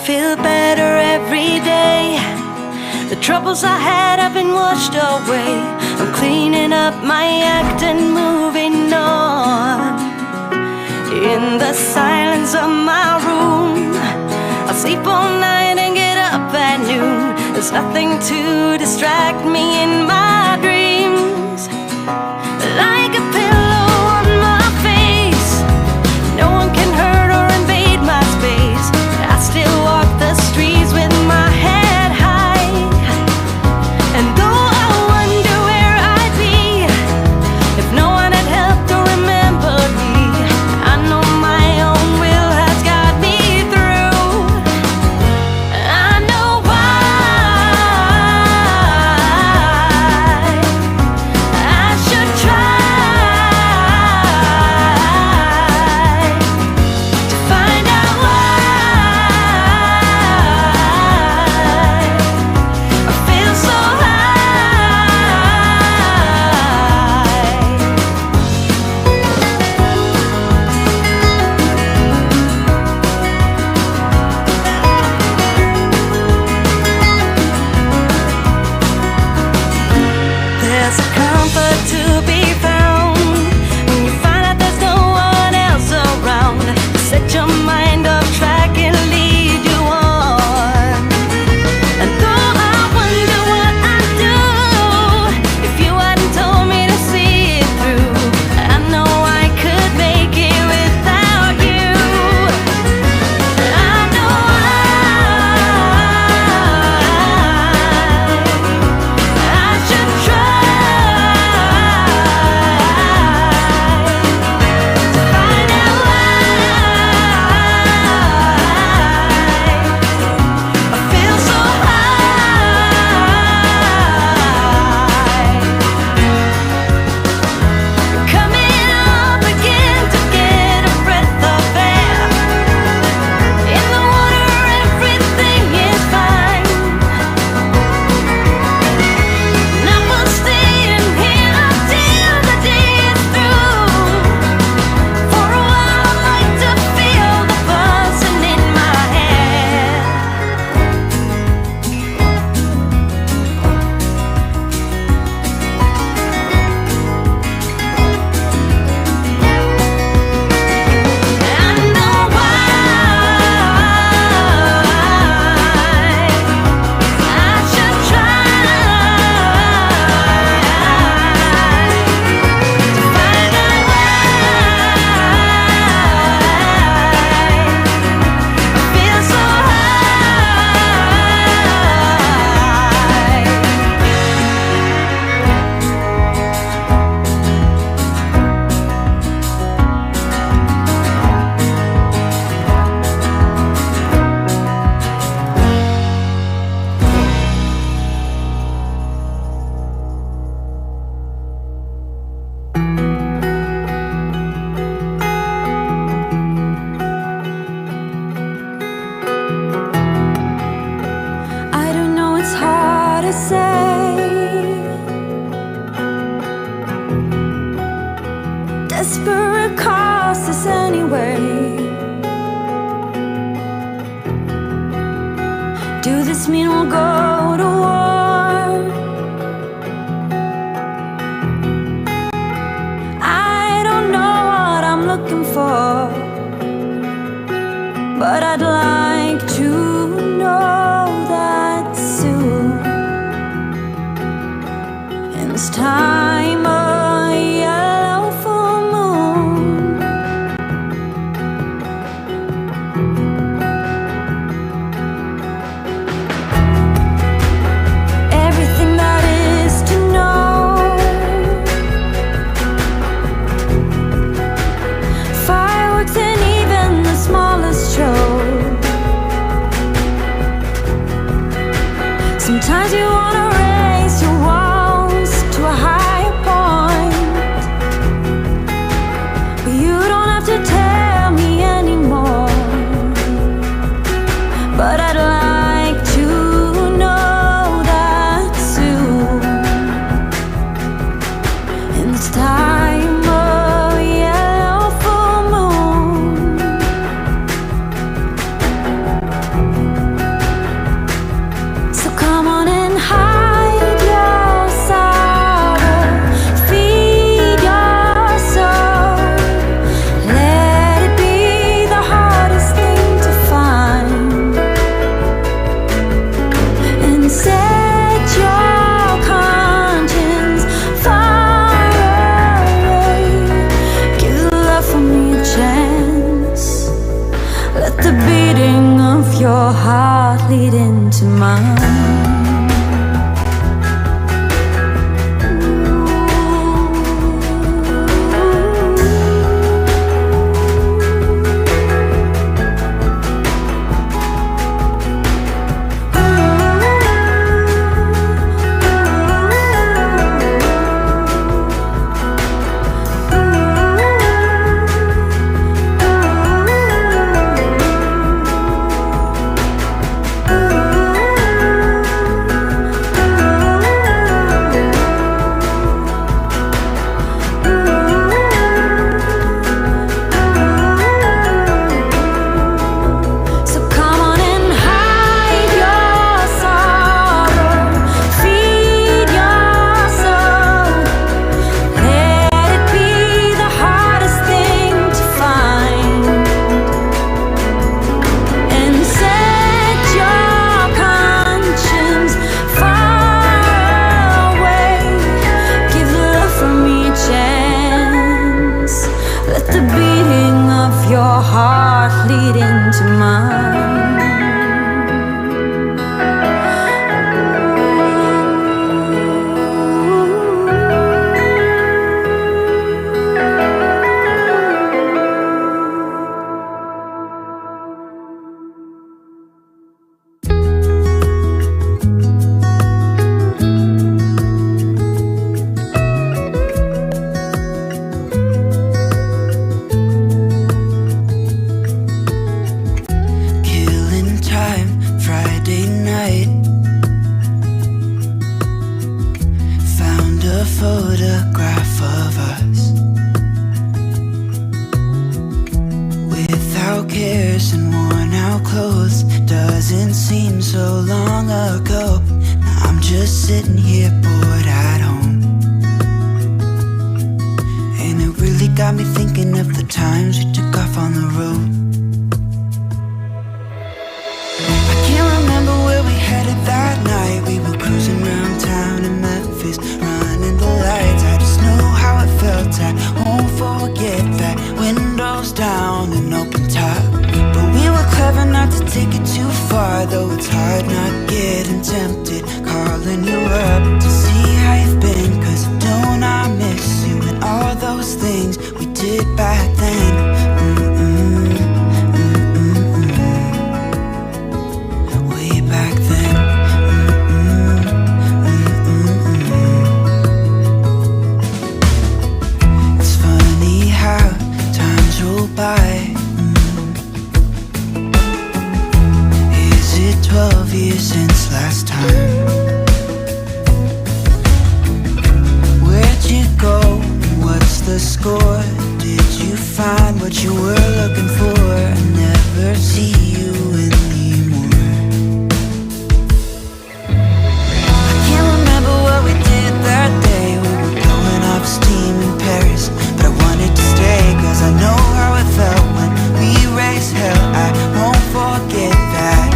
feel better every day. The troubles I had have been washed away. I'm cleaning up my act and moving on. In the silence of my room, I'll sleep all night and get up at noon. There's nothing to distract me in my dreams. Like a pillow on my face, no one can hurt or invade my space. I still walk the streets with my head high. And though I wonder where I'd be if no one had helped or remembered me, I know my own will has got me through. I know why I should try to find out why I feel so There's a comfort to be found when you find out there's no one else around to set your mind off track and lead you on. And though I wonder what I'd do if you hadn't told me to see it through, I know I could make it without you. I know I should try to find out why I feel so high. Coming up again to get a breath of air. In the water everything is fine. And I will stay in here until the day is through. For a while I like to feel the buzzing in my head. I know why I should try to find out why I feel so I don't know, it's hard to say. Desperate causes anyway. Do this mean we'll go to war? I don't know what I'm looking for, but I'd like to know that soon. In this time of yellow full moon, everything that is to know, fireworks and even the smallest show. Sometimes you wanna raise your walls to a higher point, but you don't have to tell me anymore. But I'd like to know that soon. In this time of yellow full moon, photograph of us, without cares and worn out clothes. Doesn't seem so long ago. Now I'm just sitting here bored at home, and it really got me thinking of the times we took off on the road. I can't remember where we headed that night. We were cruising around town in Memphis, running the lights. I just know how it felt. I won't forget that. Windows down and open top. But we were clever not to take it too far, though it's hard not getting tempted. Calling you up to see how you've been, 'cause don't I miss you and all those things we did back then. Way back then. It's funny how times roll by. Is it 12 years since last time? Where'd you go? What's the score? Did you find what you were looking for? I never see you anymore. I can't remember what we did that day. We were blowing off steam in Paris, but I wanted to stay, 'cause I know how it felt when we raised hell. I won't forget that.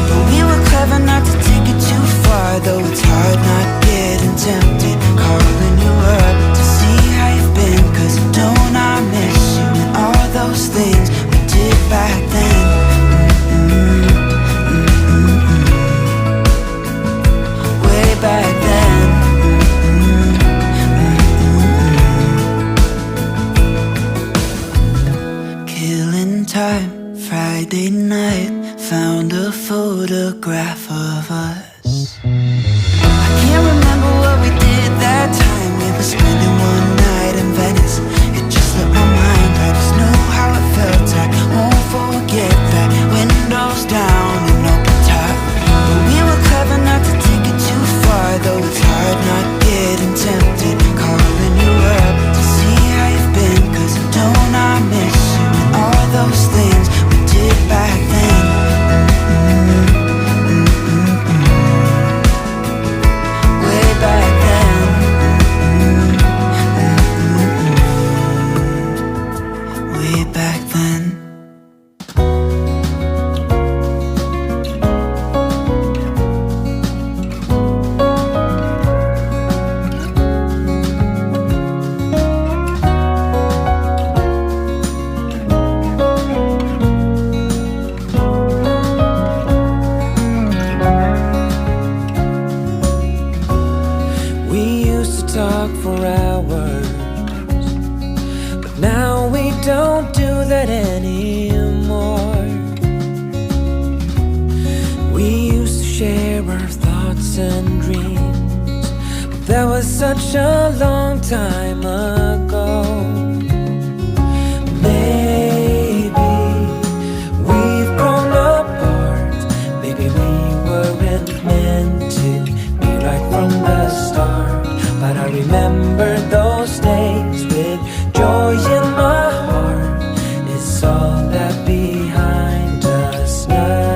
But we were clever not to take it too far, though it's hard not getting tempted. Calling you up to see how you've been, 'cause don't I miss you and all those things we did back then. Way back then. Killing time, Friday night, found a photograph of us. I can't remember what we did that time. We were spending one night in Venice. It just slipped my mind. I just know how it felt. I won't forget that. Windows down and open top. But we were clever not to take it too far, though it's hard not getting tempted. Calling you up to see how you've been, 'cause don't I miss you and all those things we did back then. Way back then. Way back then. We used to talk for hours, but now we don't do that anymore. We used to share our thoughts and dreams, but that was such a long time ago. Maybe we've grown apart. Maybe we weren't meant to be right from the start. But I remember those days with joy in my heart. It's all that behind us now.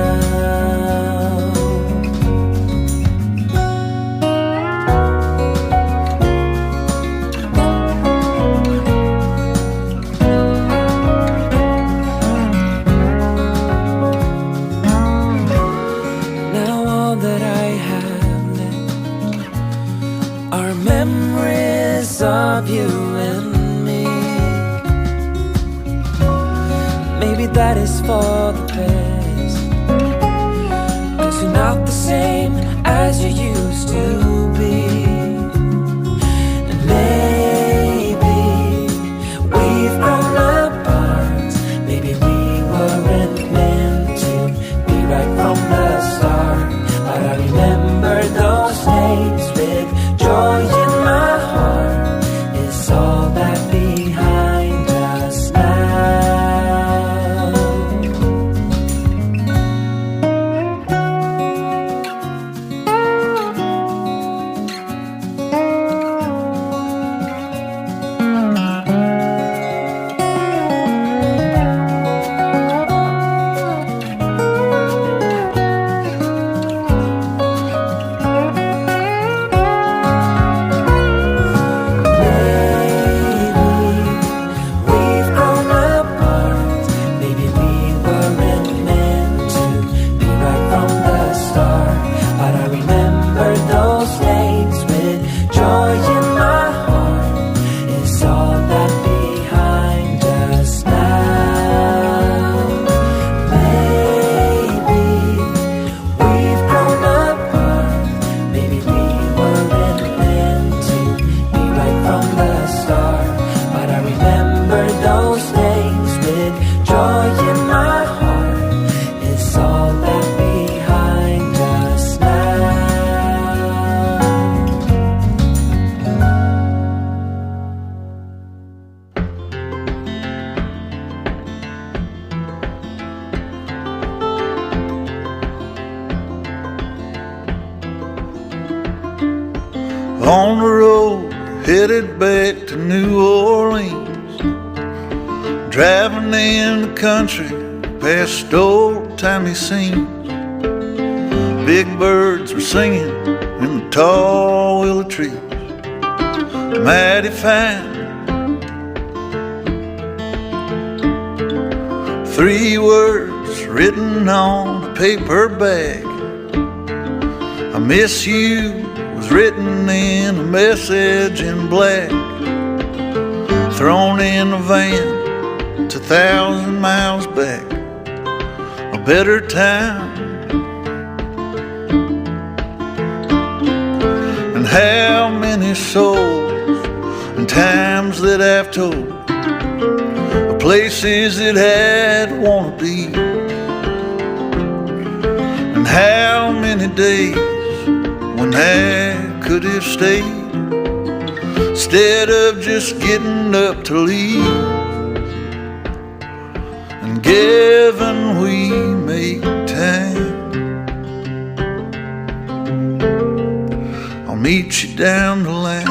Now all that I have left are memories of you and me. Maybe that is for the best, 'cause you're not the same as you used to be. And maybe we've grown apart. Maybe we weren't meant to be right from the start. But I remember those days with joy in my heart. It's all that behind us now. those days with joy in my heart is all that behind us now. Maybe we've grown apart, maybe we weren't meant to be right from the start, but I remember those days with joy in my heart is all that behind us now. On the road, headed back to New Orleans, driving in the country past old-timey scenes. Big birds were singing in the tall willow trees, mighty fine. 3 words written on a paper bag: I miss you, was written in a message in black, thrown in a van 2,000 miles back, a better time. And how many souls and times that I've told of places that I'd want to be, and how many days when I could have stayed instead of just getting up to leave. And given we make time, I'll meet you down the line.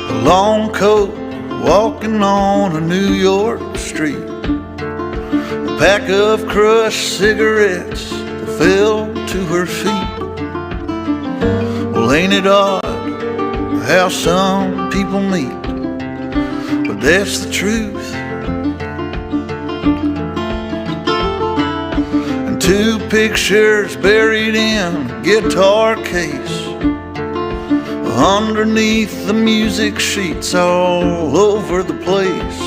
A long coat walking on a New York street, a pack of crushed cigarettes that fell to her feet. Well, ain't it odd how some people meet? But that's the truth. And 2 pictures buried in a guitar case, underneath the music sheets all over the place.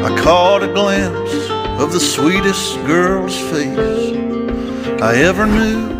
I caught a glimpse of the sweetest girl's face I ever knew.